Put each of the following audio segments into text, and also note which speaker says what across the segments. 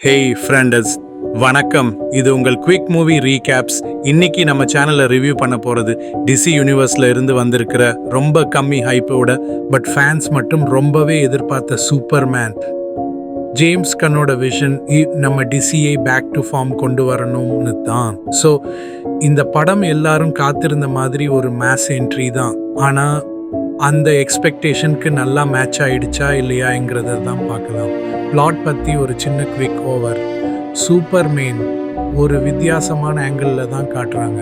Speaker 1: Hey friends, வணக்கம். இது உங்கள் குவிக் மூவி ரீகேப்ஸ். இன்னைக்கு நம்ம சேனலில் ரிவ்யூ பண்ண போகிறது டிசி யூனிவர்ஸில் இருந்து வந்திருக்கிற ரொம்ப கம்மி ஹைப்போட பட் ஃபேன்ஸ் மட்டும் ரொம்பவே எதிர்பார்த்த சூப்பர்மேன். ஜேம்ஸ் கன்னோட விஷன் நம்ம டிசியை பேக் டு ஃபார்ம் கொண்டு வரணும்னு தான். ஸோ இந்த படம் எல்லாரும் காத்திருந்த மாதிரி ஒரு மேஸ் என்ட்ரி தான். ஆனால் அந்த எக்ஸ்பெக்டேஷனுக்கு நல்லா மேட்ச் ஆயிடுச்சா இல்லையாங்கிறத தான் பார்க்கலாம். பிளாட் பற்றி ஒரு சின்ன குவிக் ஓவர். சூப்பர்மேன் ஒரு வித்தியாசமான ஆங்கிளில் தான் காட்டுறாங்க.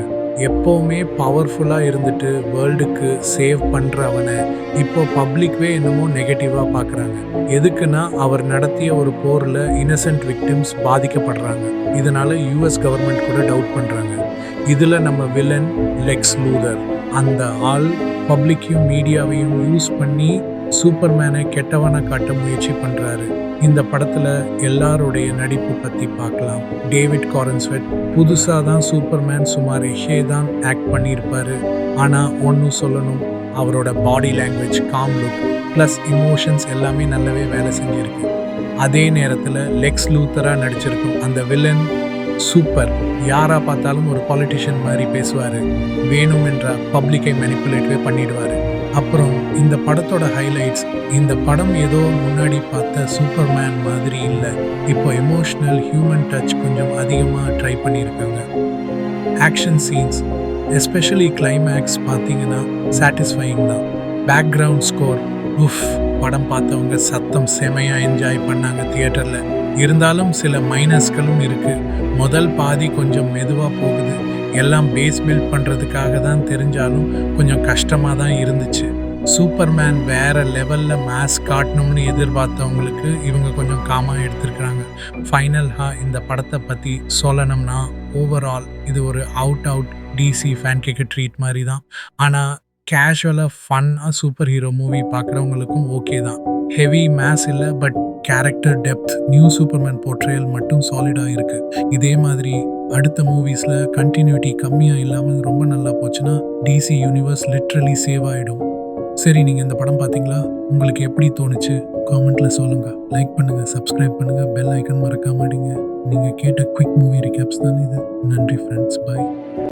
Speaker 1: எப்போவுமே பவர்ஃபுல்லாக இருந்துட்டு வேர்ல்டுக்கு சேவ் பண்ணுற அவனை இப்போ பப்ளிக்வே என்னமோ நெகட்டிவாக பார்க்குறாங்க. எதுக்குன்னா அவர் நடத்திய ஒரு போரில் இன்னசென்ட் விக்டிம்ஸ் பாதிக்கப்படுறாங்க. இதனால் யூஎஸ் கவர்மெண்ட் கூட டவுட் பண்ணுறாங்க. இதில் நம்ம வில்லன் லெக்ஸ் லூதர், அந்த ஆள் பப்ளிக்கையும் மீடியாவையும் யூஸ் பண்ணி சூப்பர்மேனை கெட்டவனை காட்ட முயற்சி பண்ணுறாரு. இந்த படத்தில் எல்லாருடைய நடிப்பு பற்றி பார்க்கலாம். டேவிட் காரன்ஸ்வெட் புதுசாக தான் சூப்பர்மேன், சுமார் எஷே தான் ஆக்ட் பண்ணியிருப்பார். ஆனால் ஒன்றும் சொல்லணும், அவரோட body language, com look plus emotions எல்லாமே நல்லாவே வேலை செஞ்சுருக்கு. அதே நேரத்தில் லெக்ஸ் லூத்தராக நடிச்சிருக்கும் அந்த வில்லன் சூப்பர். யாராக பார்த்தாலும் ஒரு பாலிட்டிஷியன் மாதிரி பேசுவார், வேணுமென்ற பப்ளிக்கை மேனிப்புலேட்டே பண்ணிடுவார். அப்புறம் இந்த படத்தோட ஹைலைட்ஸ், இந்த படம் ஏதோ முன்னாடி பார்த்த சூப்பர்மேன் மாதிரி இல்லை. இப்போ எமோஷ்னல் ஹியூமன் டச் கொஞ்சம் அதிகமாக ட்ரை பண்ணியிருக்காங்க. ஆக்ஷன் சீன்ஸ் எஸ்பெஷலி கிளைமேக்ஸ் பார்த்தீங்கன்னா சாட்டிஸ்ஃபையிங் தான். பேக்ரவுண்ட் ஸ்கோர் படம் பார்த்தவங்க சத்தம் செமையாக என்ஜாய் பண்ணாங்க தியேட்டரில். இருந்தாலும் சில மைனஸ்களும் இருக்குது. முதல் பாதி கொஞ்சம் மெதுவாக போகுது. எல்லாம் பேஸ் பில்ட் பண்ணுறதுக்காக தான் தெரிஞ்சாலும் கொஞ்சம் கஷ்டமாக தான் இருந்துச்சு. சூப்பர்மேன் வேறு லெவலில் மேஸ் காட்டணும்னு எதிர்பார்த்தவங்களுக்கு இவங்க கொஞ்சம் காமாக எடுத்திருக்கிறாங்க. ஃபைனலாக இந்த படத்தை பற்றி சொல்லணும்னா, ஓவரால் இது ஒரு அவுட் டிசி ஃபேன் கேக்கு ட்ரீட் மாதிரி தான். ஆனால் கேஷுவலாக ஃபன்னாக சூப்பர் ஹீரோ மூவி பார்க்குறவங்களுக்கும் ஓகே தான். ஹெவி மேஸ் இல்லை, but character depth, new Superman portrayal மட்டும் சாலிடாக இருக்குது. இதே மாதிரி அடுத்த மூவிஸில் கண்டினியூட்டி கம்மியாக இல்லாமல் ரொம்ப நல்லா போச்சுன்னா டிசி யூனிவர்ஸ் லிட்ரலி சேவ் ஆகிடும். சரி, நீங்கள் இந்த படம் பார்த்தீங்களா? உங்களுக்கு எப்படி தோணுச்சு? காமெண்ட்டில் சொல்லுங்கள். லைக் பண்ணுங்கள், சப்ஸ்கிரைப் பண்ணுங்கள், பெல் ஐக்கன் மறக்காம அடிங்க. நீங்கள் கேட்ட குவிக் மூவி ரிகேப்ஸ் தானே இது. நன்றி ஃப்ரெண்ட்ஸ், பாய்.